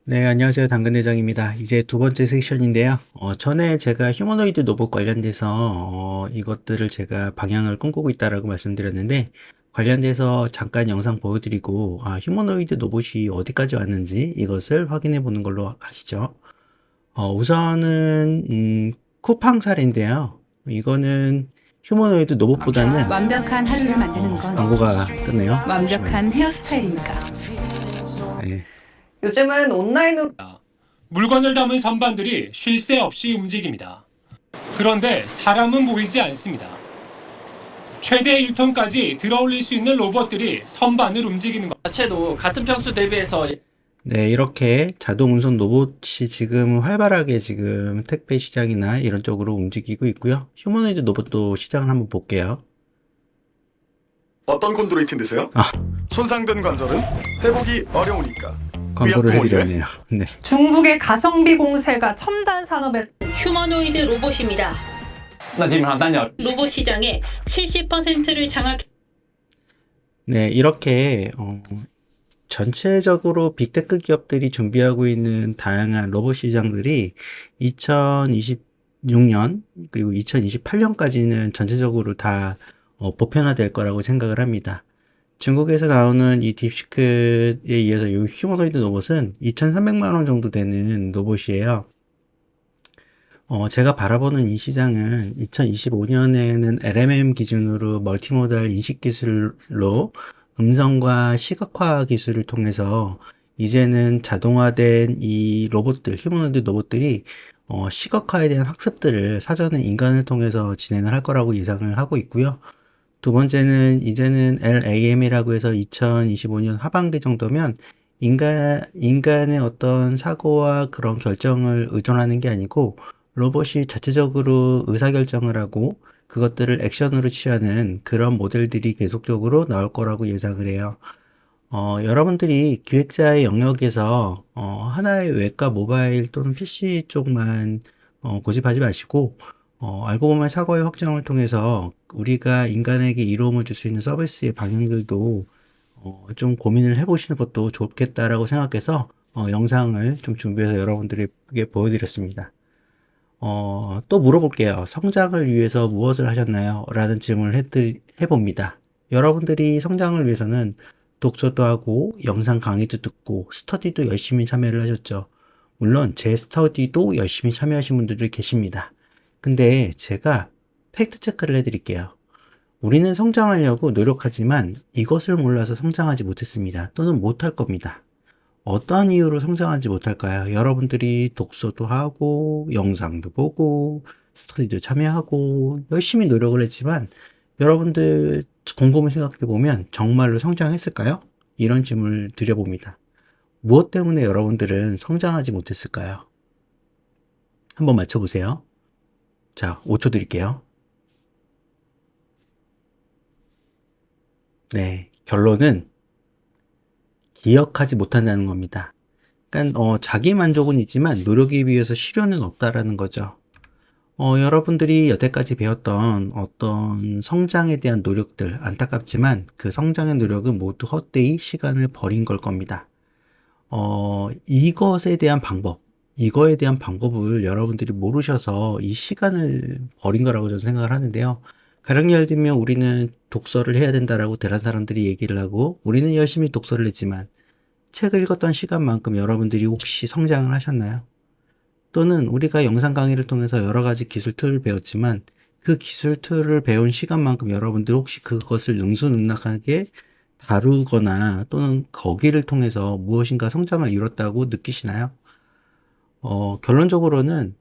네, 안녕하세요. 당근대장입니다. 이제 두 번째 세션인데요. 전에 제가 휴머노이드 로봇 관련돼서 이것들을 제가 방향을 꿈꾸고 있다라고 말씀드렸는데 관련돼서 잠깐 영상 보여드리고 휴머노이드 로봇이 어디까지 왔는지 이것을 확인해 보는 걸로 하시죠. 우선은 쿠팡 사례인데요. 이거는 휴머노이드 로봇보다는 완벽한 하루를 만드는 건 광고가 뜨네요. 완벽한 헤어스타일이니까. 네. 요즘은 온라인으로 물건을 담은 선반들이 쉴 새 없이 움직입니다. 그런데 사람은 보이지 않습니다. 최대 1톤까지 들어올릴 수 있는 로봇들이 선반을 움직이는 것. 자체도 같은 평수 대비해서 네, 이렇게 자동 운송 로봇이 지금 활발하게 지금 택배 시장이나 이런 쪽으로 움직이고 있고요. 휴머노이드 로봇도 시장을 한번 볼게요. 어떤 콘드로이트인데세요? 손상된 관절은 회복이 어려우니까 광고를 의학 해드렸네요. 네. 중국의 가성비 공세가 첨단 산업에 휴머노이드 로봇입니다. 那基本上单脚 로봇 시장의 70%를 장악. 네, 이렇게 전체적으로 빅테크 기업들이 준비하고 있는 다양한 로봇 시장들이 2026년 그리고 2028년까지는 전체적으로 다 보편화될 거라고 생각을 합니다. 중국에서 나오는 이 딥시크에 의해서 이 휴머노이드 로봇은 2,300만 원 정도 되는 로봇이에요. 제가 바라보는 이 시장은 2025년에는 LMM 기준으로 멀티모달 인식 기술로 음성과 시각화 기술을 통해서 이제는 자동화된 이 로봇들, 휴머노이드 로봇들이 시각화에 대한 학습들을 사전에 인간을 통해서 진행을 할 거라고 예상을 하고 있고요. 두 번째는 이제는 LAM이라고 해서 2025년 하반기 정도면 인간의 어떤 사고와 그런 결정을 의존하는 게 아니고 로봇이 자체적으로 의사결정을 하고 그것들을 액션으로 취하는 그런 모델들이 계속적으로 나올 거라고 예상을 해요. 여러분들이 기획자의 영역에서 하나의 웹과 모바일 또는 PC 쪽만 고집하지 마시고 알고 보면 사고의 확장을 통해서 우리가 인간에게 이로움을 줄 수 있는 서비스의 방향들도 좀 고민을 해보시는 것도 좋겠다라고 생각해서 영상을 좀 준비해서 여러분들에게 보여드렸습니다. 또 물어볼게요. 성장을 위해서 무엇을 하셨나요? 라는 질문을 해봅니다. 여러분들이 성장을 위해서는 독서도 하고 영상 강의도 듣고 스터디도 열심히 참여를 하셨죠. 물론 제 스터디도 열심히 참여하신 분들이 계십니다. 근데 제가 팩트 체크를 해드릴게요. 우리는 성장하려고 노력하지만 이것을 몰라서 성장하지 못했습니다. 또는 못할 겁니다. 어떠한 이유로 성장하지 못할까요? 여러분들이 독서도 하고 영상도 보고 스터디도 참여하고 열심히 노력을 했지만 여러분들 곰곰이 생각해 보면 정말로 성장했을까요? 이런 질문을 드려봅니다. 무엇 때문에 여러분들은 성장하지 못했을까요? 한번 맞춰보세요. 자, 5초 드릴게요. 네, 결론은 기억하지 못한다는 겁니다. 그러니까 자기 만족은 있지만 노력에 비해서 실현은 없다라는 거죠. 여러분들이 여태까지 배웠던 어떤 성장에 대한 노력들 안타깝지만 그 성장의 노력은 모두 헛되이 시간을 버린 걸 겁니다. 이거에 대한 방법을 여러분들이 모르셔서 이 시간을 버린 거라고 저는 생각을 하는데요. 가령 예를 들면 우리는 독서를 해야 된다라고 대란 사람들이 얘기를 하고 우리는 열심히 독서를 했지만 책을 읽었던 시간만큼 여러분들이 혹시 성장을 하셨나요? 또는 우리가 영상 강의를 통해서 여러 가지 기술 툴을 배웠지만 그 기술 툴을 배운 시간만큼 여러분들 혹시 그것을 능수능란하게 다루거나 또는 거기를 통해서 무엇인가 성장을 이뤘다고 느끼시나요? 결론적으로는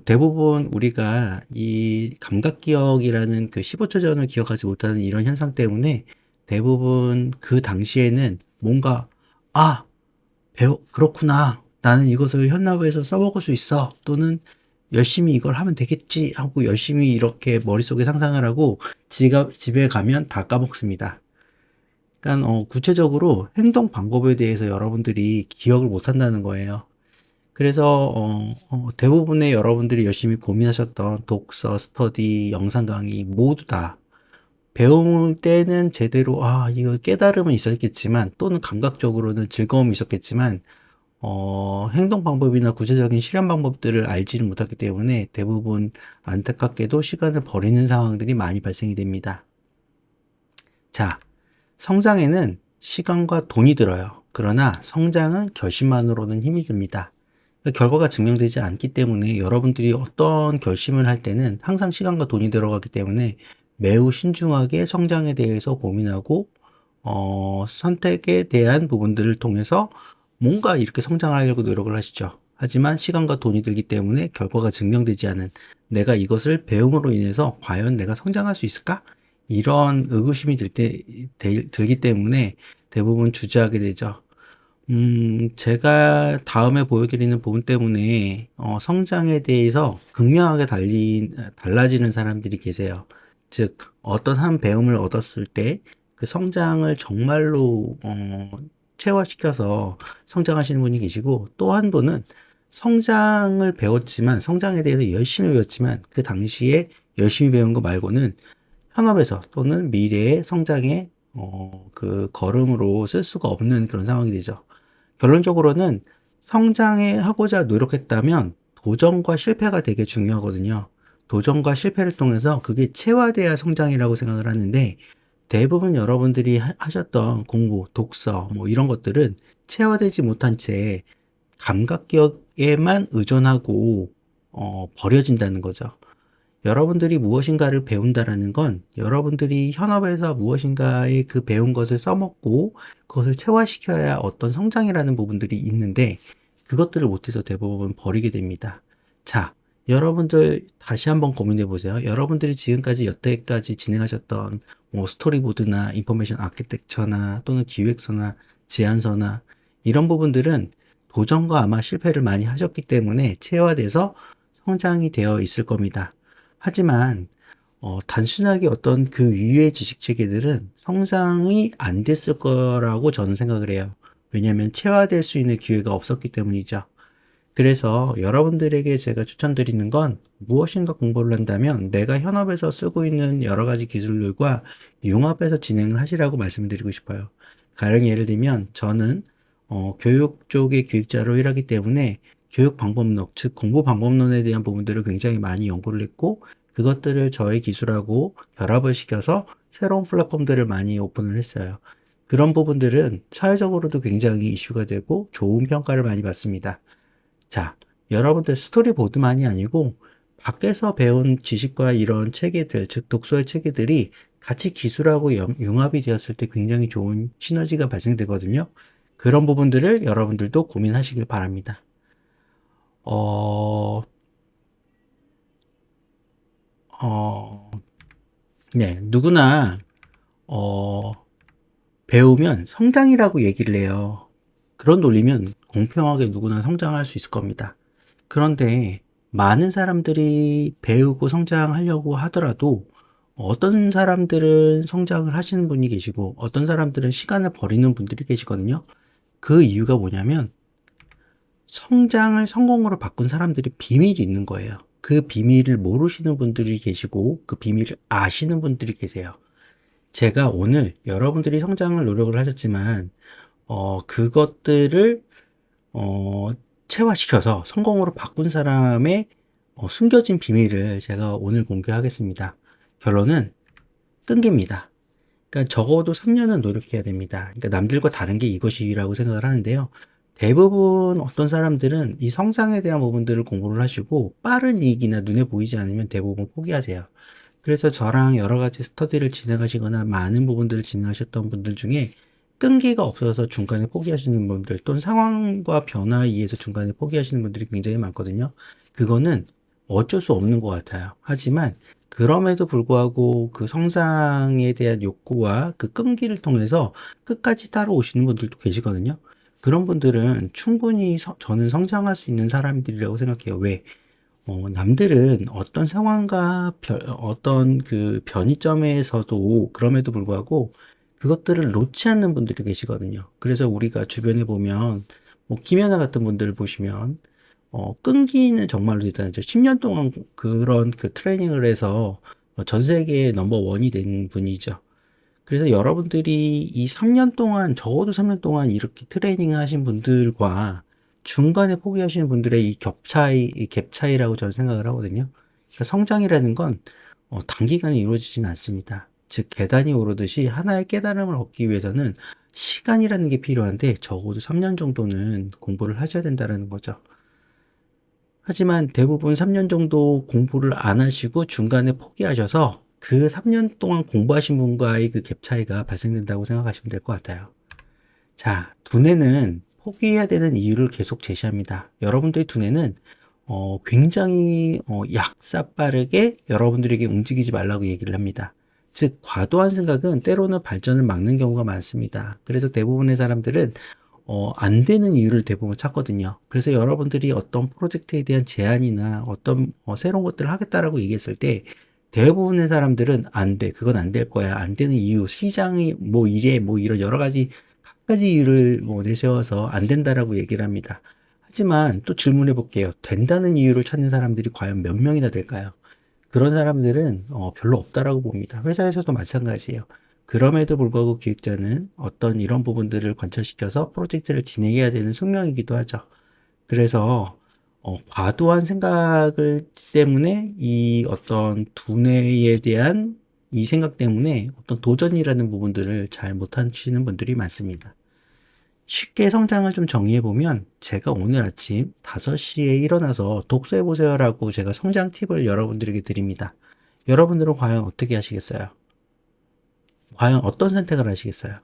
대부분 우리가 이 감각기억이라는 그 15초 전을 기억하지 못하는 이런 현상 때문에 대부분 그 당시에는 뭔가 그렇구나. 나는 이것을 현나무에서 써먹을 수 있어. 또는 열심히 이걸 하면 되겠지 하고 열심히 이렇게 머릿속에 상상을 하고 집에 가면 다 까먹습니다. 그러니까 구체적으로 행동 방법에 대해서 여러분들이 기억을 못한다는 거예요. 그래서 대부분의 여러분들이 열심히 고민하셨던 독서, 스터디, 영상 강의 모두 다 배울 때는 제대로 이거 깨달음은 있었겠지만 또는 감각적으로는 즐거움이 있었겠지만 행동 방법이나 구체적인 실현 방법들을 알지를 못하기 때문에 대부분 안타깝게도 시간을 버리는 상황들이 많이 발생이 됩니다. 자, 성장에는 시간과 돈이 들어요. 그러나 성장은 결심만으로는 힘이 듭니다. 결과가 증명되지 않기 때문에 여러분들이 어떤 결심을 할 때는 항상 시간과 돈이 들어가기 때문에 매우 신중하게 성장에 대해서 고민하고 선택에 대한 부분들을 통해서 뭔가 이렇게 성장하려고 노력을 하시죠. 하지만 시간과 돈이 들기 때문에 결과가 증명되지 않은 내가 이것을 배움으로 인해서 과연 내가 성장할 수 있을까? 이런 의구심이 들기 때문에 대부분 주저하게 되죠. 제가 다음에 보여드리는 부분 때문에 성장에 대해서 극명하게 달라지는 사람들이 계세요. 즉 어떤 한 배움을 얻었을 때 그 성장을 정말로 체화시켜서 성장하시는 분이 계시고, 또 한 분은 성장을 배웠지만, 성장에 대해서 열심히 배웠지만 그 당시에 열심히 배운 거 말고는 현업에서 또는 미래의 성장의 그 걸음으로 쓸 수가 없는 그런 상황이 되죠. 결론적으로는 성장에 하고자 노력했다면 도전과 실패가 되게 중요하거든요. 도전과 실패를 통해서 그게 체화돼야 성장이라고 생각을 하는데, 대부분 여러분들이 하셨던 공부, 독서 뭐 이런 것들은 체화되지 못한 채 감각기억에만 의존하고 버려진다는 거죠. 여러분들이 무엇인가를 배운다라는 건 여러분들이 현업에서 무엇인가의 그 배운 것을 써먹고 그것을 체화시켜야 어떤 성장이라는 부분들이 있는데, 그것들을 못해서 대부분 버리게 됩니다. 자, 여러분들 다시 한번 고민해 보세요. 여러분들이 지금까지 여태까지 진행하셨던 뭐 스토리보드나 인포메이션 아키텍처나 또는 기획서나 제안서나 이런 부분들은 도전과 아마 실패를 많이 하셨기 때문에 체화돼서 성장이 되어 있을 겁니다. 하지만 단순하게 어떤 그 위의 지식 체계들은 성장이 안 됐을 거라고 저는 생각을 해요. 왜냐하면 체화될 수 있는 기회가 없었기 때문이죠. 그래서 여러분들에게 제가 추천드리는 건, 무엇인가 공부를 한다면 내가 현업에서 쓰고 있는 여러 가지 기술들과 융합해서 진행을 하시라고 말씀을 드리고 싶어요. 가령 예를 들면 저는 교육 쪽의 기획자로 일하기 때문에 교육 방법론, 즉 공부 방법론에 대한 부분들을 굉장히 많이 연구를 했고, 그것들을 저의 기술하고 결합을 시켜서 새로운 플랫폼들을 많이 오픈을 했어요. 그런 부분들은 사회적으로도 굉장히 이슈가 되고 좋은 평가를 많이 받습니다. 자, 여러분들 스토리보드만이 아니고 밖에서 배운 지식과 이런 체계들, 즉 독서의 체계들이 같이 기술하고 융합이 되었을 때 굉장히 좋은 시너지가 발생되거든요. 그런 부분들을 여러분들도 고민하시길 바랍니다. 네, 누구나 배우면 성장이라고 얘기를 해요. 그런 논리면 공평하게 누구나 성장할 수 있을 겁니다. 그런데 많은 사람들이 배우고 성장하려고 하더라도 어떤 사람들은 성장을 하시는 분이 계시고 어떤 사람들은 시간을 버리는 분들이 계시거든요. 그 이유가 뭐냐면 성장을 성공으로 바꾼 사람들이 비밀이 있는 거예요. 그 비밀을 모르시는 분들이 계시고 그 비밀을 아시는 분들이 계세요. 제가 오늘 여러분들이 성장을 노력을 하셨지만 그것들을 체화시켜서 성공으로 바꾼 사람의 숨겨진 비밀을 제가 오늘 공개하겠습니다. 결론은 끈기입니다. 그러니까 적어도 3년은 노력해야 됩니다. 그러니까 남들과 다른 게 이것이라고 생각을 하는데요. 대부분 어떤 사람들은 이 성장에 대한 부분들을 공부를 하시고 빠른 이익이나 눈에 보이지 않으면 대부분 포기하세요. 그래서 저랑 여러 가지 스터디를 진행하시거나 많은 부분들을 진행하셨던 분들 중에 끈기가 없어서 중간에 포기하시는 분들, 또는 상황과 변화에 의해서 중간에 포기하시는 분들이 굉장히 많거든요. 그거는 어쩔 수 없는 것 같아요. 하지만 그럼에도 불구하고 그 성장에 대한 욕구와 그 끈기를 통해서 끝까지 따라오시는 분들도 계시거든요. 그런 분들은 충분히 저는 성장할 수 있는 사람들이라고 생각해요. 왜? 남들은 어떤 상황과 어떤 그 변이점에서도 그럼에도 불구하고 그것들을 놓지 않는 분들이 계시거든요. 그래서 우리가 주변에 보면 뭐 김연아 같은 분들을 보시면 끈기는 정말로 대단하죠. 10년 동안 그런 그 트레이닝을 해서 전 세계 넘버원이 된 분이죠. 그래서 여러분들이 이 3년 동안, 적어도 3년 동안 이렇게 트레이닝을 하신 분들과 중간에 포기하시는 분들의 이 갭 차이라고 저는 생각을 하거든요. 그러니까 성장이라는 건 단기간에 이루어지진 않습니다. 즉 계단이 오르듯이 하나의 깨달음을 얻기 위해서는 시간이라는 게 필요한데 적어도 3년 정도는 공부를 하셔야 된다는 거죠. 하지만 대부분 3년 정도 공부를 안 하시고 중간에 포기하셔서 그 3년 동안 공부하신 분과의 그 갭 차이가 발생된다고 생각하시면 될 것 같아요. 자, 두뇌는 포기해야 되는 이유를 계속 제시합니다. 여러분들의 두뇌는 굉장히 약사빠르게 여러분들에게 움직이지 말라고 얘기를 합니다. 즉 과도한 생각은 때로는 발전을 막는 경우가 많습니다. 그래서 대부분의 사람들은 안 되는 이유를 대부분 찾거든요. 그래서 여러분들이 어떤 프로젝트에 대한 제안이나 어떤 새로운 것들을 하겠다라고 얘기했을 때 대부분의 사람들은 안 돼, 그건 안 될 거야, 안 되는 이유, 시장이 뭐 이래, 뭐 이런 여러 가지 갖가지 이유를 내세워서 안 된다라고 얘기를 합니다. 하지만 또 질문해 볼게요. 된다는 이유를 찾는 사람들이 과연 몇 명이나 될까요? 그런 사람들은 별로 없다라고 봅니다. 회사에서도 마찬가지예요. 그럼에도 불구하고 기획자는 어떤 이런 부분들을 관철시켜서 프로젝트를 진행해야 되는 숙명이기도 하죠. 그래서 과도한 생각을 때문에 이 어떤 두뇌에 대한 이 생각 때문에 어떤 도전이라는 부분들을 잘 못하시는 분들이 많습니다. 쉽게 성장을 좀 정의해보면 제가 오늘 아침 5시에 일어나서 독서해보세요라고 제가 성장 팁을 여러분들에게 드립니다. 여러분들은 과연 어떻게 하시겠어요? 과연 어떤 선택을 하시겠어요?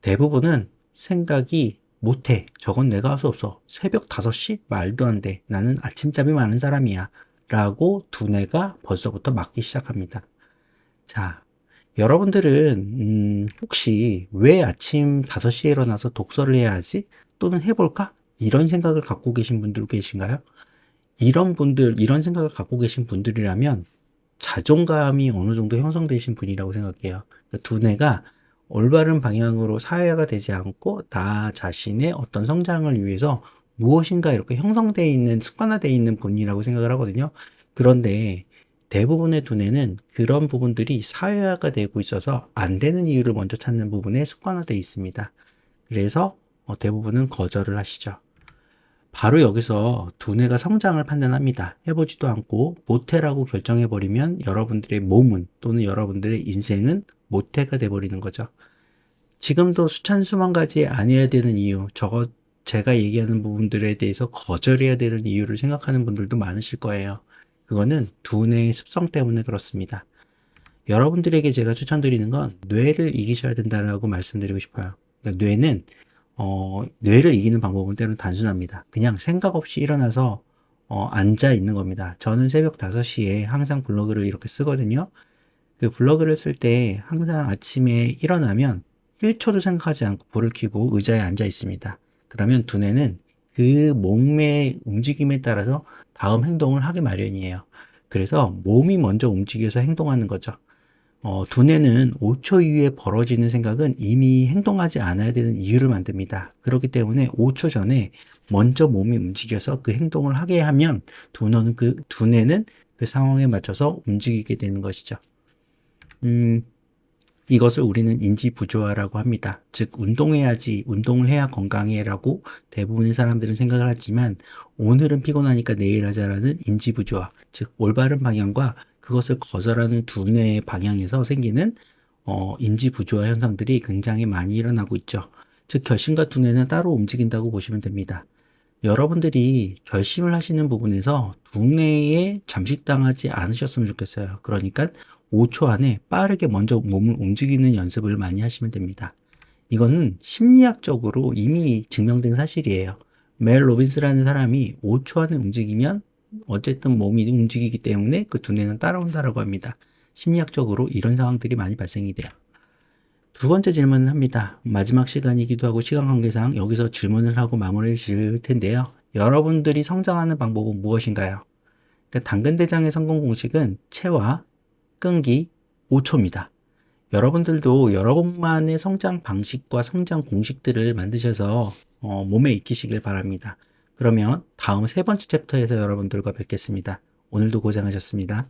대부분은 생각이 못해. 저건 내가 할 수 없어. 새벽 5시? 말도 안 돼. 나는 아침잠이 많은 사람이야. 라고 두뇌가 벌써부터 막기 시작합니다. 자, 여러분들은 혹시 왜 아침 5시에 일어나서 독서를 해야 하지? 또는 해볼까? 이런 생각을 갖고 계신 분들 계신가요? 이런 생각을 갖고 계신 분들이라면 자존감이 어느 정도 형성되신 분이라고 생각해요. 두뇌가 올바른 방향으로 사회화가 되지 않고 나 자신의 어떤 성장을 위해서 무엇인가 이렇게 형성되어 있는, 습관화되어 있는 분이라고 생각을 하거든요. 그런데 대부분의 두뇌는 그런 부분들이 사회화가 되고 있어서 안 되는 이유를 먼저 찾는 부분에 습관화되어 있습니다. 그래서 대부분은 거절을 하시죠. 바로 여기서 두뇌가 성장을 판단합니다. 해보지도 않고 못해라고 결정해버리면 여러분들의 몸은 또는 여러분들의 인생은 못해가 돼버리는 거죠. 지금도 수만 가지 안 해야 되는 이유, 제가 얘기하는 부분들에 대해서 거절해야 되는 이유를 생각하는 분들도 많으실 거예요. 그거는 두뇌의 습성 때문에 그렇습니다. 여러분들에게 제가 추천드리는 건 뇌를 이기셔야 된다라고 말씀드리고 싶어요. 그러니까 뇌를 이기는 방법은 때로는 단순합니다. 그냥 생각 없이 일어나서 앉아 있는 겁니다. 저는 새벽 5시에 항상 블로그를 이렇게 쓰거든요. 그 블로그를 쓸 때 항상 아침에 일어나면 1초도 생각하지 않고 불을 켜고 의자에 앉아 있습니다. 그러면 두뇌는 그 몸의 움직임에 따라서 다음 행동을 하게 마련이에요. 그래서 몸이 먼저 움직여서 행동하는 거죠. 두뇌는 5초 이후에 벌어지는 생각은 이미 행동하지 않아야 되는 이유를 만듭니다. 그렇기 때문에 5초 전에 먼저 몸이 움직여서 그 행동을 하게 하면 두뇌는 그 상황에 맞춰서 움직이게 되는 것이죠. 이것을 우리는 인지부조화라고 합니다. 즉 운동해야지, 운동을 해야 건강해라고 대부분의 사람들은 생각을 하지만 오늘은 피곤하니까 내일 하자라는 인지부조화, 즉 올바른 방향과 그것을 거절하는 두뇌의 방향에서 생기는 인지부조화 현상들이 굉장히 많이 일어나고 있죠. 즉 결심과 두뇌는 따로 움직인다고 보시면 됩니다. 여러분들이 결심을 하시는 부분에서 두뇌에 잠식당하지 않으셨으면 좋겠어요. 그러니까 5초 안에 빠르게 먼저 몸을 움직이는 연습을 많이 하시면 됩니다. 이거는 심리학적으로 이미 증명된 사실이에요. 멜 로빈스라는 사람이 5초 안에 움직이면 어쨌든 몸이 움직이기 때문에 그 두뇌는 따라온다라고 합니다. 심리학적으로 이런 상황들이 많이 발생이 돼요. 두 번째 질문을 합니다. 마지막 시간이기도 하고 시간 관계상 여기서 질문을 하고 마무리를 지을 텐데요. 여러분들이 성장하는 방법은 무엇인가요? 그러니까 당근대장의 성공 공식은 체와 끈기 5초입니다. 여러분들도 여러분만의 성장 방식과 성장 공식들을 만드셔서 몸에 익히시길 바랍니다. 그러면 다음 3번째 챕터에서 여러분들과 뵙겠습니다. 오늘도 고생하셨습니다.